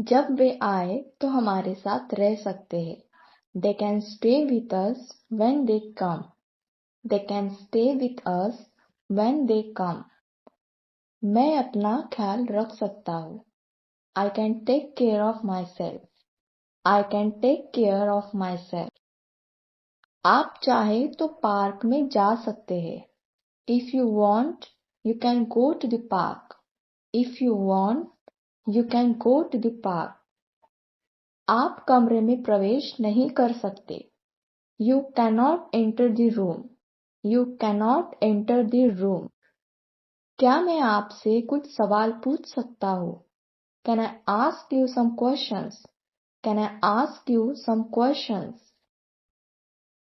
जब वे आए तो हमारे साथ रह सकते हैं। They can stay with us when they come. They can stay with us when they come. मैं अपना ख्याल रख सकता हूँ। I can take care of myself. I can take care of myself. आप चाहे तो पार्क में जा सकते हैं। If you want, you can go to the park. If you want, you can go to the park. आप कमरे में प्रवेश नहीं कर सकते। You cannot enter the room. You cannot enter the room. क्या मैं आपसे कुछ सवाल पूछ सकता हूँ? Can I ask you some questions? Can I ask you some questions?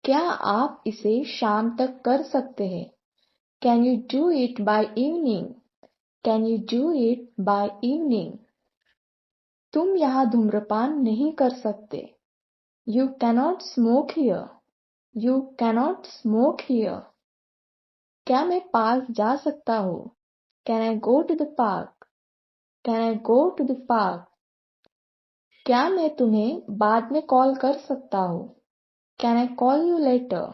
क्या आप इसे शाम तक कर सकते हैं? Can you do it by evening? Can you do it by evening? तुम यहाँ धूम्रपान नहीं कर सकते। You cannot smoke here. You cannot smoke here. क्या मैं पार्क जा सकता हूँ? Can I go to the park? Can I go to the park? क्या मैं तुम्हें बाद में कॉल कर सकता हूँ? Can I call you later?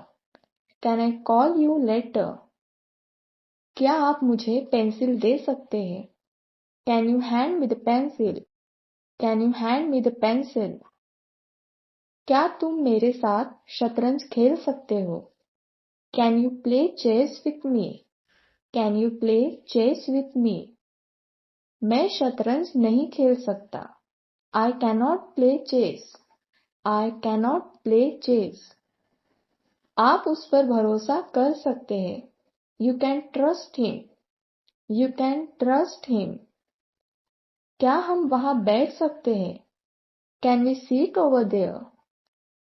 Can I call you later? क्या आप मुझे पेंसिल दे सकते हैं? Can you hand me the pencil? Can you hand me the pencil? क्या तुम मेरे साथ शतरंज खेल सकते हो? Can you play chess with me? Can you play chess with me? मैं शतरंज नहीं खेल सकता। I cannot play chess. I cannot play chess. आप उस पर भरोसा कर सकते हैं। You can trust him. You can trust him. क्या हम वहां बैठ सकते हैं? Can we sit over there?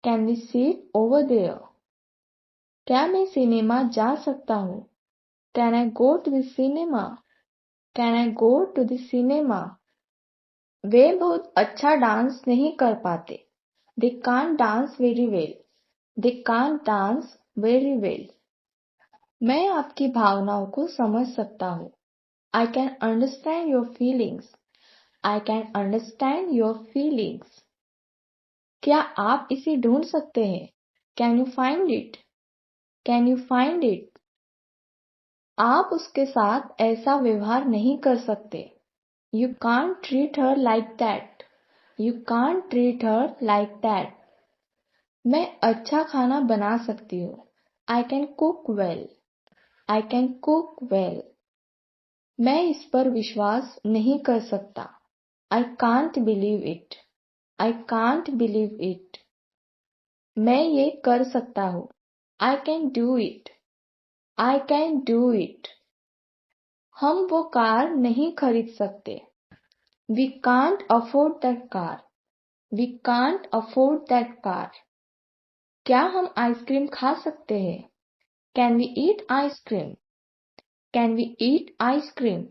Can we sit over there? क्या मैं सिनेमा जा सकता हूँ? Can I go to the cinema? Can I go to the cinema? वे बहुत अच्छा डांस नहीं कर पाते। They can't dance very well. They can't dance very well. मैं आपकी भावनाओं को समझ सकता हूँ। I can understand your feelings. I can understand your feelings. क्या आप इसे ढूंढ सकते हैं? Can you find it? Can you find it? आप उसके साथ ऐसा व्यवहार नहीं कर सकते। You can't treat her like that. You can't treat her like that. मैं अच्छा खाना बना सकती हूँ। I can cook well. I can cook well. मैं इस पर विश्वास नहीं कर सकता। I can't believe it. I can't believe it. मैं ये कर सकता हूँ। I can do it. I can do it. हम वो कार नहीं खरीद सकते। We can't afford that car. We can't afford that car. क्या हम आइसक्रीम खा सकते हैं? Can we eat ice cream? Can we eat ice cream?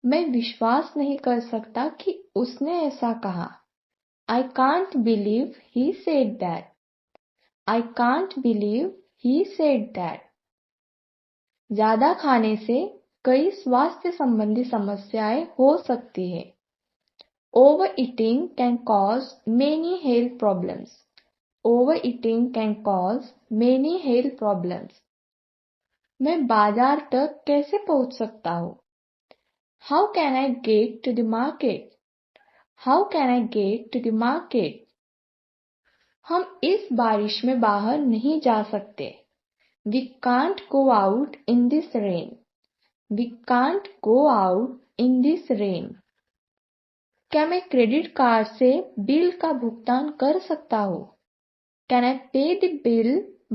मैं विश्वास नहीं कर सकता कि उसने ऐसा कहा। I can't believe he said that. I can't believe he said that. ज्यादा खाने से कई स्वास्थ्य संबंधी समस्याएं हो सकती है। Overeating can cause many health problems. Overeating can cause many health problems. मैं बाजार तक कैसे पहुंच सकता हूँ? How can I get to the market? How can I get to the market? हम इस बारिश में बाहर नहीं जा सकते। We can't go out in this rain. We can't go out in this rain. क्या मैं क्रेडिट कार्ड से बिल का भुगतान कर सकता हूँ? Can I pay the bill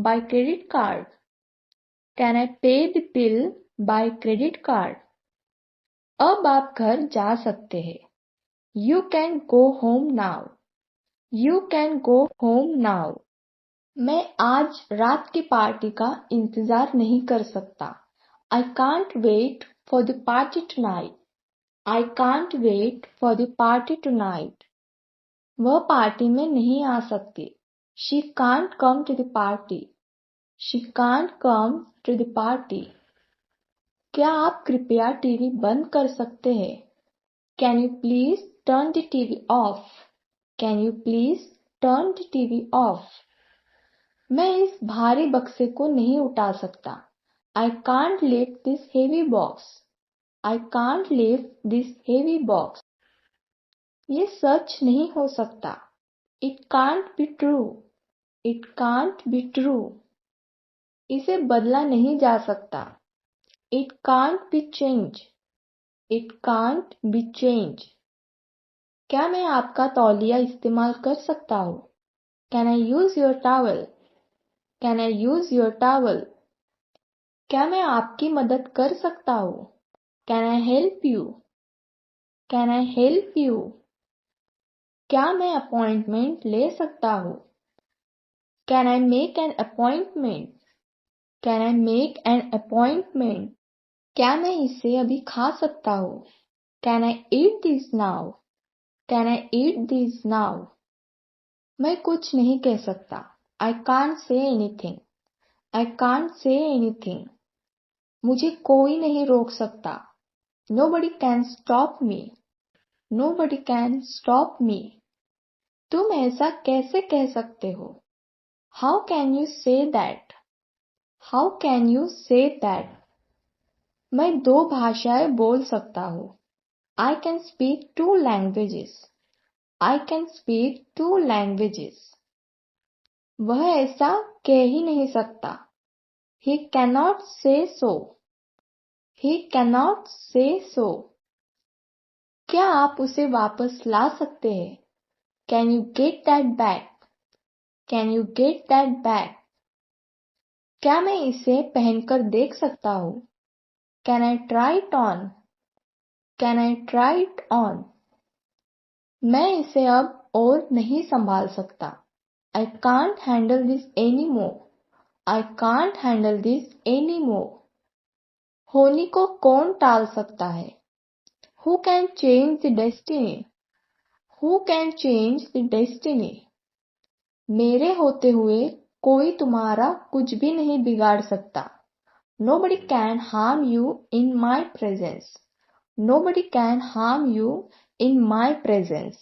by credit card? Can I pay the bill by credit card? अब आप घर जा सकते हैं। You can go home now. You can go home now. मैं आज रात की पार्टी का इंतजार नहीं कर सकता। I can't wait for the party tonight. I can't wait for the party tonight. वह पार्टी में नहीं आ सकती। She can't come to the party. She can't come to the party. क्या आप कृपया टीवी बंद कर सकते हैं? Can you please turn the TV off? Can you please turn the TV off? मैं इस भारी बक्से को नहीं उठा सकता. I can't lift this heavy box. I can't lift this heavy box. ये सच नहीं हो सकता. It can't be true. It can't be true. इसे बदला नहीं जा सकता. It can't be changed. It can't be changed. क्या मैं आपका तौलिया इस्तेमाल कर सकता हूँ? Can I use your towel? Can I use your towel? क्या मैं आपकी मदद कर सकता हूँ? Can I help you? Can I help you? क्या मैं अपॉइंटमेंट ले सकता हूँ? Can I make an appointment? Can I make an appointment? क्या मैं इसे अभी खा सकता हूँ? Can I eat this now? Can I eat this now? मैं कुछ नहीं कह सकता. I can't say anything. I can't say anything. मुझे कोई नहीं रोक सकता. Nobody can stop me. Nobody can stop me. तुम ऐसा कैसे कह सकते हो? How can you say that? How can you say that? मैं 2 भाषाएं बोल सकता हूँ. I can speak 2 languages. I can speak 2 languages. वह ऐसा कह ही नहीं सकता. He cannot say so. He cannot say so. क्या आप उसे वापस ला सकते हैं? Can you get that back? Can you get that back? क्या मैं इसे पहनकर देख सकता हूँ? Can I try it on? Can I try it on? मैं इसे अब और नहीं संभाल सकता. I can't handle this anymore. I can't handle this anymore. होनी को कौन टाल सकता है? Who can change the destiny? Who can change the destiny? मेरे होते हुए कोई तुम्हारा कुछ भी नहीं बिगाड़ सकता. Nobody can harm you in my presence. Nobody can harm you in my presence.